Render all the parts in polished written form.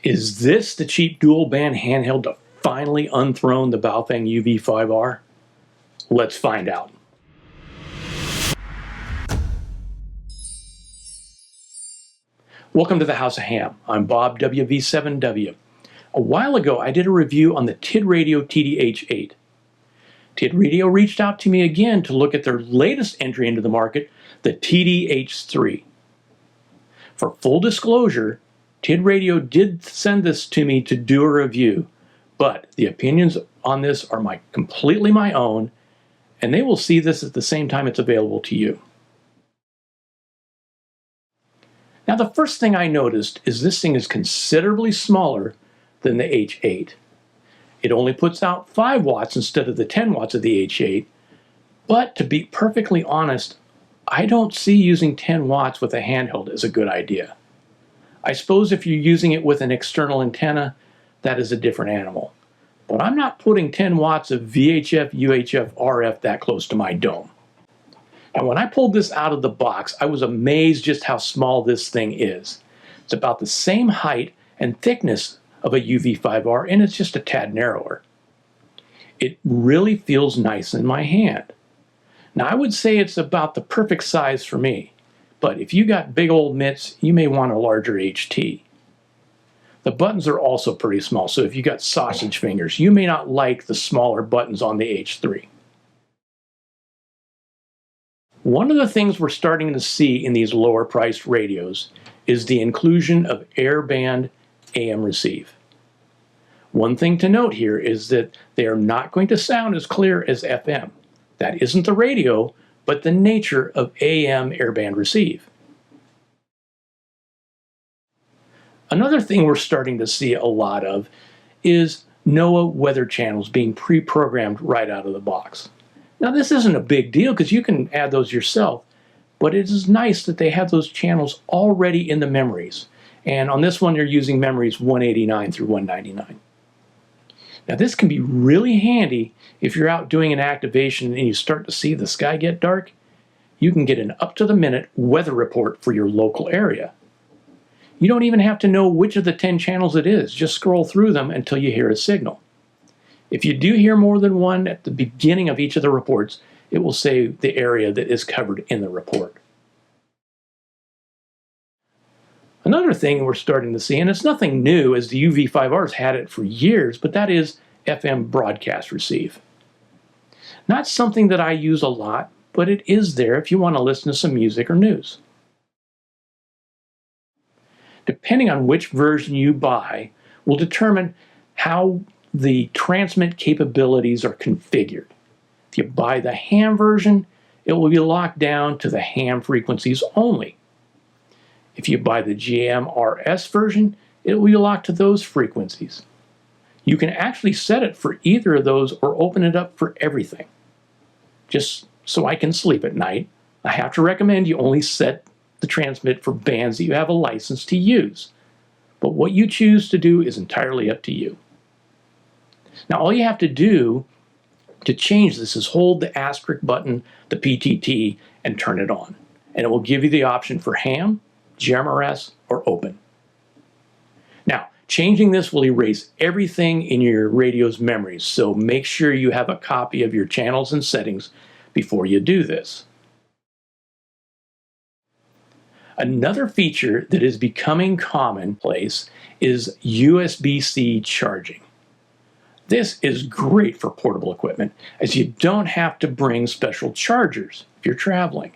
Is this the cheap dual band handheld to finally unthrone the Baofeng UV5R? Let's find out. Welcome to the House of Ham. I'm Bob WV7W. A while ago I did a review on the Tidradio TD-H3. Tidradio reached out to me again to look at their latest entry into the market, the TD-H3. For full disclosure, Tidradio did send this to me to do a review, but the opinions on this are completely my own, and they will see this at the same time it's available to you. Now, the first thing I noticed is this thing is considerably smaller than the H8. It only puts out 5 watts instead of the 10 watts of the H8, but to be perfectly honest, I don't see using 10 watts with a handheld as a good idea. I suppose if you're using it with an external antenna, that is a different animal. But I'm not putting 10 watts of VHF, UHF, RF that close to my dome. Now, when I pulled this out of the box, I was amazed just how small this thing is. It's about the same height and thickness of a UV5R, and it's just a tad narrower. It really feels nice in my hand. Now, I would say it's about the perfect size for me, but if you got big old mitts, you may want a larger HT. The buttons are also pretty small, so if you got sausage fingers, you may not like the smaller buttons on the H3. One of the things we're starting to see in these lower priced radios is the inclusion of airband AM receive. One thing to note here is that they are not going to sound as clear as FM. That isn't the radio, but the nature of AM airband receive. Another thing we're starting to see a lot of is NOAA weather channels being pre-programmed right out of the box. Now, this isn't a big deal because you can add those yourself, but it is nice that they have those channels already in the memories. And on this one, they're using memories 189 through 199. Now, this can be really handy if you're out doing an activation and you start to see the sky get dark. You can get an up-to-the-minute weather report for your local area. You don't even have to know which of the 10 channels it is. Just scroll through them until you hear a signal. If you do hear more than one at the beginning of each of the reports, it will say the area that is covered in the report. Another thing we're starting to see, and it's nothing new as the UV5R's had it for years, but that is FM broadcast receive. Not something that I use a lot, but it is there if you want to listen to some music or news. Depending on which version you buy will determine how the transmit capabilities are configured. If you buy the ham version, it will be locked down to the ham frequencies only. If you buy the GM-RS version, it will be locked to those frequencies. You can actually set it for either of those or open it up for everything. Just so I can sleep at night, I have to recommend you only set the transmit for bands that you have a license to use. But what you choose to do is entirely up to you. Now, all you have to do to change this is hold the asterisk button, the PTT, and turn it on. And it will give you the option for ham, GMRS, or open. Now, changing this will erase everything in your radio's memories, so make sure you have a copy of your channels and settings before you do this. Another feature that is becoming commonplace is USB-C charging. This is great for portable equipment, as you don't have to bring special chargers if you're traveling.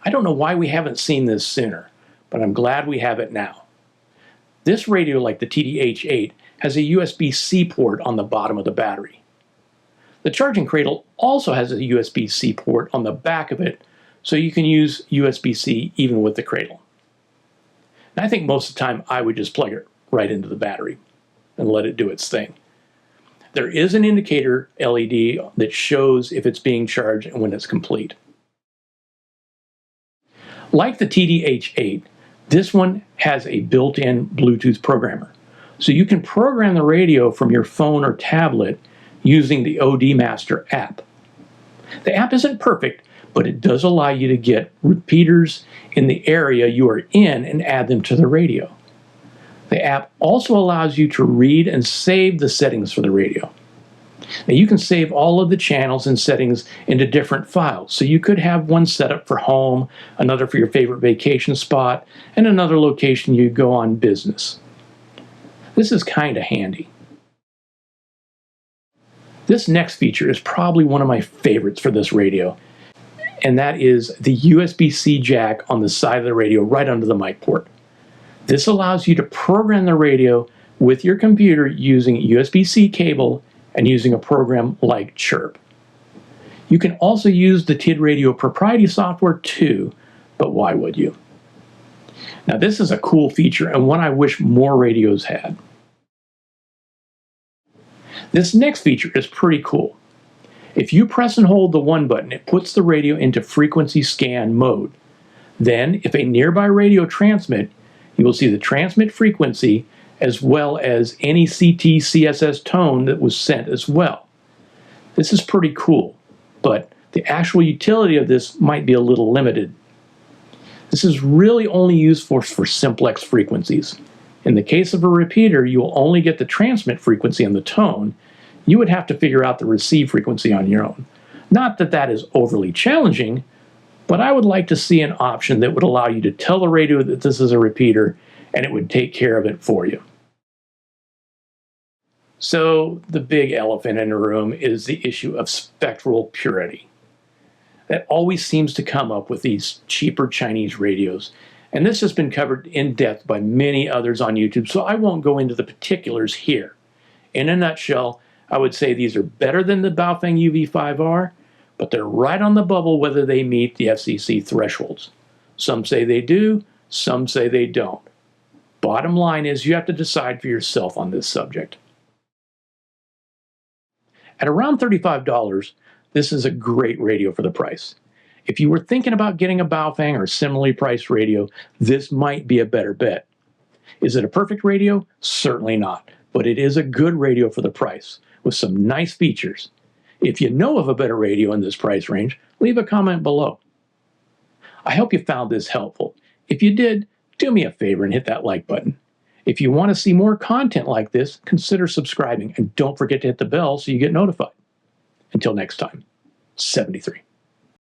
I don't know why we haven't seen this sooner, but I'm glad we have it now. This radio, like the TD-H3, has a USB-C port on the bottom of the battery. The charging cradle also has a USB-C port on the back of it, so you can use USB-C even with the cradle. And I think most of the time I would just plug it right into the battery and let it do its thing. There is an indicator LED that shows if it's being charged and when it's complete. Like the TD-H3, this one has a built-in Bluetooth programmer. So you can program the radio from your phone or tablet using the OD Master app. The app isn't perfect, but it does allow you to get repeaters in the area you are in and add them to the radio. The app also allows you to read and save the settings for the radio. Now you can save all of the channels and settings into different files. So you could have one set up for home, another for your favorite vacation spot, and another location you go on business. This is kind of handy. This next feature is probably one of my favorites for this radio, and that is the USB-C jack on the side of the radio right under the mic port. This allows you to program the radio with your computer using USB-C cable and using a program like Chirp. You can also use the Tidradio proprietary software too, but why would you? Now this is a cool feature and one I wish more radios had. This next feature is pretty cool. If you press and hold the 1 button, it puts the radio into frequency scan mode. Then, if a nearby radio transmit, you will see the transmit frequency as well as any CT CSS tone that was sent as well. This is pretty cool, but the actual utility of this might be a little limited. This is really only used for simplex frequencies. In the case of a repeater, you will only get the transmit frequency and the tone. You would have to figure out the receive frequency on your own. Not that that is overly challenging, but I would like to see an option that would allow you to tell the radio that this is a repeater and it would take care of it for you. So the big elephant in the room is the issue of spectral purity. That always seems to come up with these cheaper Chinese radios. And this has been covered in depth by many others on YouTube, so I won't go into the particulars here. In a nutshell, I would say these are better than the Baofeng UV5R, but they're right on the bubble whether they meet the FCC thresholds. Some say they do, some say they don't. Bottom line is you have to decide for yourself on this subject. At around $35, this is a great radio for the price. If you were thinking about getting a Baofeng or similarly priced radio, this might be a better bet. Is it a perfect radio? Certainly not, but it is a good radio for the price, with some nice features. If you know of a better radio in this price range, leave a comment below. I hope you found this helpful. If you did, do me a favor and hit that like button. If you want to see more content like this, consider subscribing and don't forget to hit the bell so you get notified. Until next time, 73.